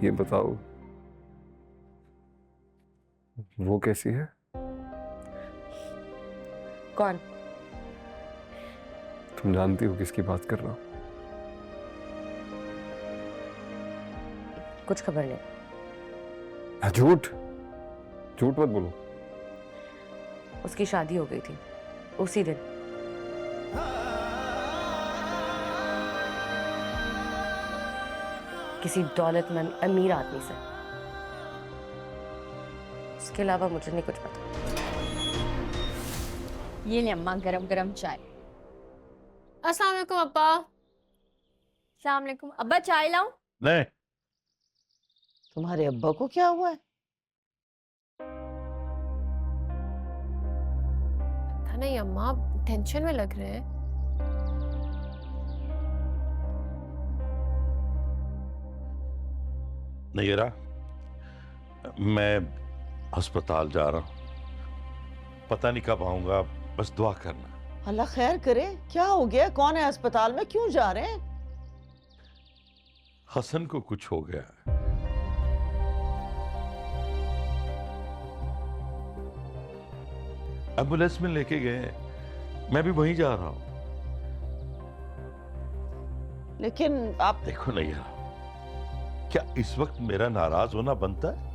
ये बताओ, वो कैसी है? कौन? तुम जानती हो किसकी बात कर रहा हूं? कुछ खबर नहीं। झूठ झूठ मत बोलो। उसकी शादी हो गई थी उसी दिन। किसी दौलतमंद अमीर आदमी से। उसके अलावा मुझे नहीं कुछ पता। ये ले अम्मा गरम गरम चाय। अस्सलाम वालेकुम अब्बा। अस्सलाम वालेकुम अब्बा, चाय लाऊं? नहीं। तुम्हारे अब्बा को क्या हुआ है? था नहीं अम्मा, टेंशन में लग रहे हैं। नैरा, मैं अस्पताल जा रहा हूं, पता नहीं कब आऊंगा, बस दुआ करना। अल्लाह खैर करे। क्या हो गया? कौन है अस्पताल में? क्यों जा रहे हैं? हसन को कुछ हो गया है। एम्बुलेंस में लेके गए, मैं भी वहीं जा रहा हूं। लेकिन आप देखो नैरा, क्या इस वक्त मेरा नाराज होना बनता है?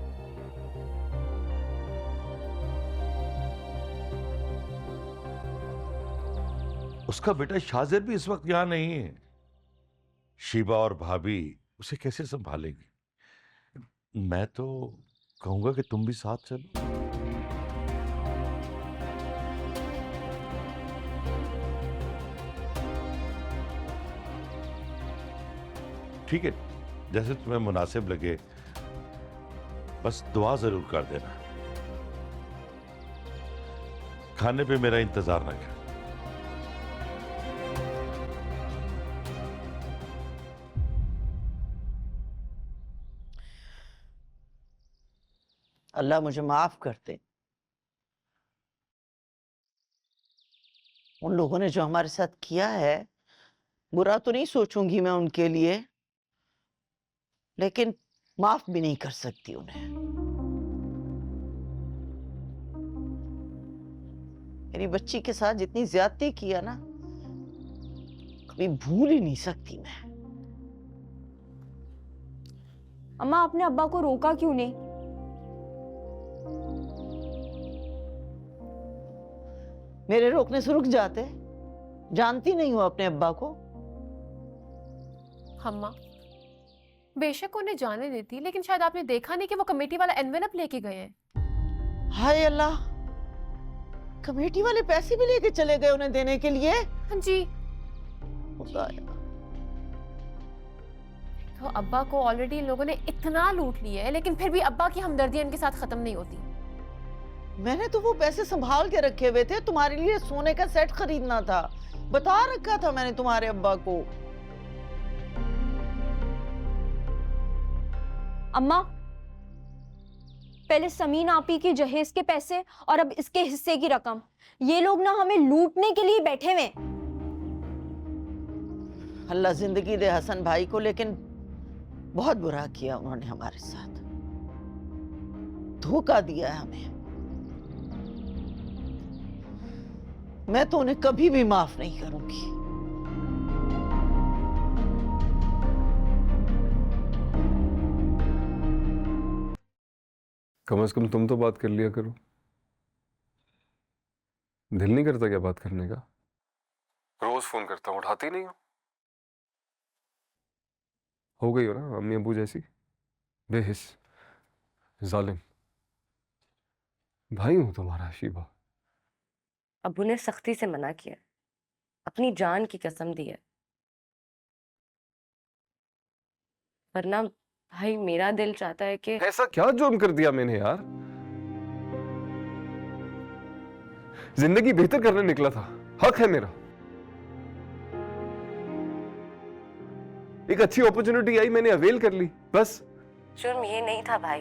उसका बेटा शाजिर भी इस वक्त यहां नहीं है। शिबा और भाभी उसे कैसे संभालेंगी? मैं तो कहूंगा कि तुम भी साथ चलो। ठीक है, जैसे तुम्हें मुनासिब लगे, बस दुआ जरूर कर देना। खाने पे मेरा इंतजार न कर। अल्लाह मुझे माफ कर दे। उन लोगों ने जो हमारे साथ किया है, बुरा तो नहीं सोचूंगी मैं उनके लिए, लेकिन माफ भी नहीं कर सकती उन्हें। मेरी बच्ची के साथ जितनी ज्यादती किया ना, कभी भूल ही नहीं सकती मैं। अम्मा, आपने अब्बा को रोका क्यों नहीं? मेरे रोकने से रुक जाते? जानती नहीं हो अपने अब्बा को? अम्मा, बेशक उन्हें जाने देती, लेकिन शायद आपने देखा नहीं कि वो कमेटी वाला एनवेलप लेके गए हैं। हाय अल्लाह, कमेटी वाले पैसे भी लेके चले गए उन्हें देने के लिए? हाँ जी। खुदाया। तो अब्बा को ऑलरेडी इन लोगों ने इतना लूट लिया है, लेकिन फिर भी अब्बा की हमदर्दियां इनके साथ खत्म नहीं होती। मैंने तो वो पैसे संभाल के रखे हुए थे, तुम्हारे लिए सोने का सेट खरीदना था, बता रखा था मैंने तुम्हारे अब्बा को। अम्मा, पहले समीन आपी की जहेज के पैसे और अब इसके हिस्से की रकम, ये लोग ना हमें लूटने के लिए बैठे हुए। अल्लाह जिंदगी दे हसन भाई को, लेकिन बहुत बुरा किया उन्होंने हमारे साथ, धोखा दिया है हमें। मैं तो उन्हें कभी भी माफ नहीं करूंगी। कम से कम तुम तो बात कर लिया करो। दिल नहीं करता क्या बात करने का? रोज फोन करता हूं, उठाती नहीं हो गई हो ना अम्मी अबू जैसी, बेहिस, जालिम। भाई हूं तुम्हारा शिबा। अबू ने सख्ती से मना किया, अपनी जान की कसम दी है, वरना भाई मेरा दिल चाहता है कि ऐसा क्या जुर्म कर दिया मैंने यार? जिंदगी बेहतर करने निकला था, हक है मेरा। एक अच्छी अपॉर्चुनिटी आई, मैंने अवेल कर ली, बस। जुर्म ये नहीं था भाई,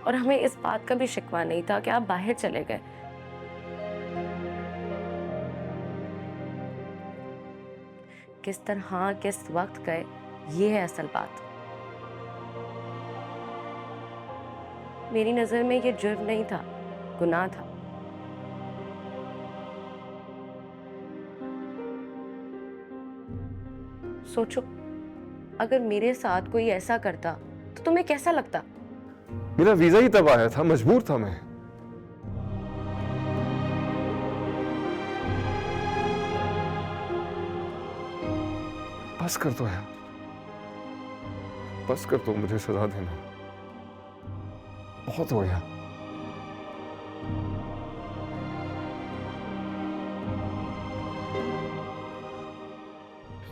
और हमें इस बात का भी शिकवा नहीं था कि आप बाहर चले गए। किस तरह किस वक्त गए, ये है असल बात। मेरी नजर में ये जुर्म नहीं था, गुनाह था। सोचो, अगर मेरे साथ कोई ऐसा करता तो तुम्हें कैसा लगता? मेरा वीजा ही तब आया था, मजबूर था मैं। बस कर दो यार, बस कर दो, मुझे सजा देना, बहुत हो गया।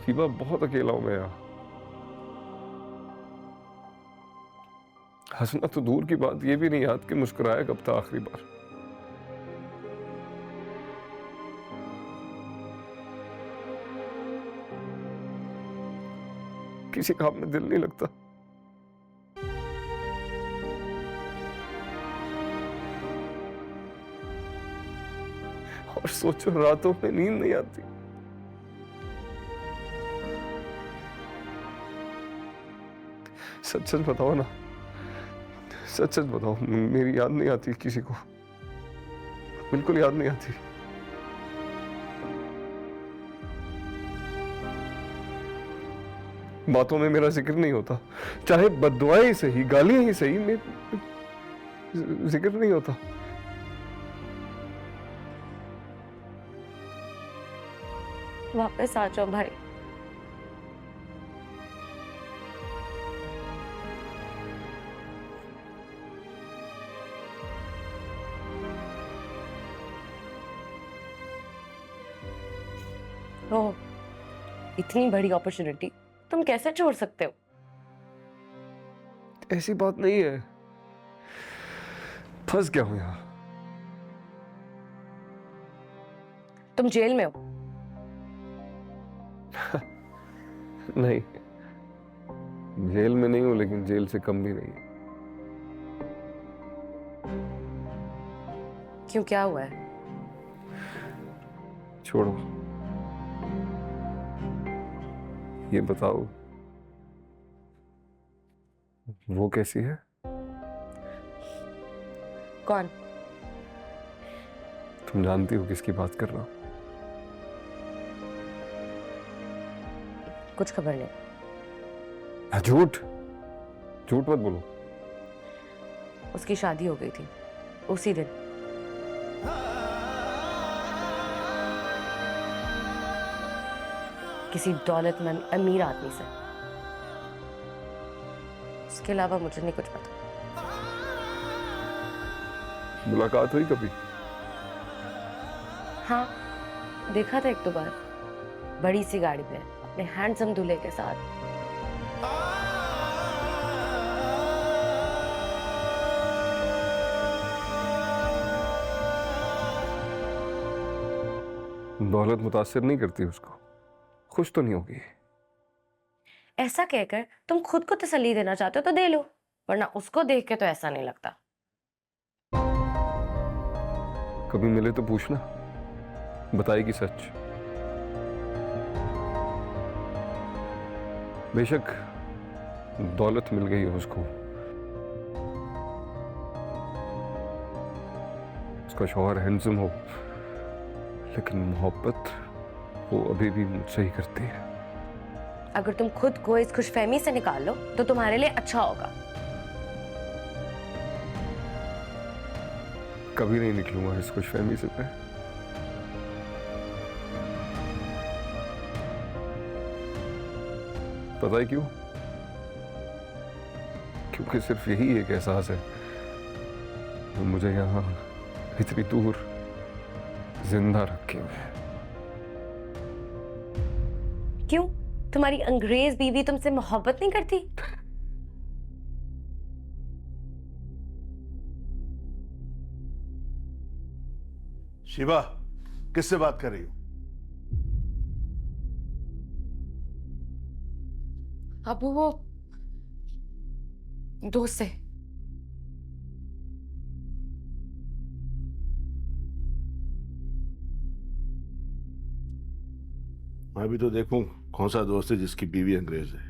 शिवा, बहुत अकेला हूं मैं यार। हंसना तो दूर की बात, ये भी नहीं याद कि मुस्कुराया कब था आखिरी बार। किसी काम में दिल नहीं लगता। और सोचो, रातों में नींद नहीं आती। सच सच बताओ ना, सच सच बताओ, मेरी याद नहीं आती किसी को, बिल्कुल याद नहीं आती। बातों में मेरा जिक्र नहीं होता, चाहे बद्दुआएं ही सही, गालियां ही सही, मैं जिक्र नहीं होता। वापस आ जाओ भाई। ओह, इतनी बड़ी अपॉर्चुनिटी तुम कैसे छोड़ सकते हो? ऐसी बात नहीं है, फंस गया हूं यहां। तुम जेल में हो। नहीं, जेल में नहीं हूं, लेकिन जेल से कम भी नहीं। क्यों, क्या हुआ है? छोड़ो, ये बताओ, वो कैसी है? कौन? तुम जानती हो किसकी बात कर रहा हूं? कुछ खबर नहीं। हाँ, झूठ झूठ मत बोलो। उसकी शादी हो गई थी उसी दिन। किसी दौलतमंद अमीर आदमी से। उसके अलावा मुझे नहीं कुछ पता। मुलाकात हुई कभी? हाँ, देखा था एक दो बार, बड़ी सी गाड़ी पे अपने हैंडसम दूल्हे के साथ। दौलत मुतासिर नहीं करती उसको, खुश तो नहीं होगी। ऐसा कहकर तुम खुद को तसल्ली देना चाहते हो तो दे लो, वरना उसको देख के तो ऐसा नहीं लगता। कभी मिले तो पूछना, बताएगी सच। बेशक दौलत मिल गई हो उसको, उसका शौहर हैंडसम हो, लेकिन मोहब्बत वो अभी भी मुझसे ही करती है। अगर तुम खुद को इस खुशफहमी से निकाल लो तो तुम्हारे लिए अच्छा होगा। कभी नहीं निकलूंगा इस खुशफहमी से मैं। पता है क्यों? क्योंकि सिर्फ यही एक एहसास है जो मुझे यहां इतनी दूर जिंदा रखे हुए है। क्यों? तुम्हारी अंग्रेज बीवी तुमसे मोहब्बत नहीं करती? शिवा, किससे बात कर रही हो? अब वो दोस्त से। मैं भी तो देखूं कौन सा दोस्त है जिसकी बीवी अंग्रेज है।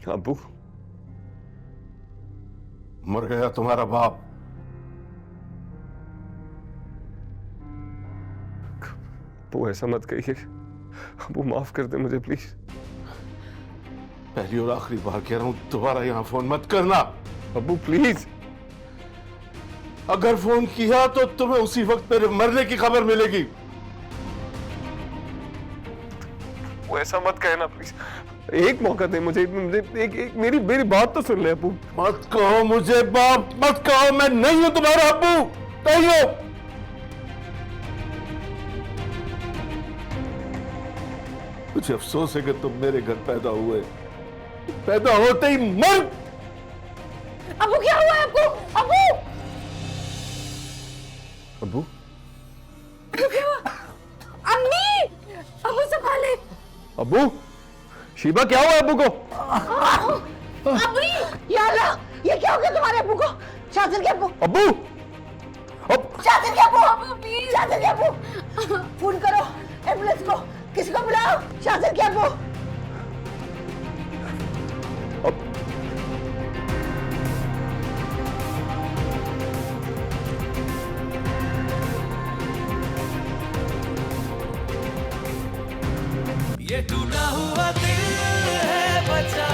अबू, मर गया तुम्हारा बाप। अबू ऐसा मत कहिए। अबू माफ कर दे मुझे प्लीज। पहली और आखिरी बार कह रहा हूं, दोबारा यहां फोन मत करना। अबू प्लीज। अगर फोन किया तो तुम्हें उसी वक्त मेरे मरने की खबर मिलेगी। वो ऐसा मत कहना प्लीज। एक मौका दे मुझे, एक मेरी मेरी बात तो सुन ले अबू। मत कहो मुझे बाप, मत कहो। मैं नहीं हूं तुम्हारा अब्बू, नहीं हूं। मुझे अफसोस है कि तुम मेरे घर पैदा हुए, पैदा होते ही मर। अबू क्या हुआ है आपको? अबू अबू, क्या हुआ? अम्मी, अबू संभाले। अबू, शीबा क्या हुआ अबू को? अम्मी, या अल्लाह, ये क्या हो गया तुम्हारे अब्बू को? शाजिद के अब्बू, अबू, शाजिद के अब्बू, शाजिद के अब्बू, फोन करो एम्बुलेंस को, किसी को बुलाओ। शाजिद के अब्बू। ये टूटा हुआ दिल है बचा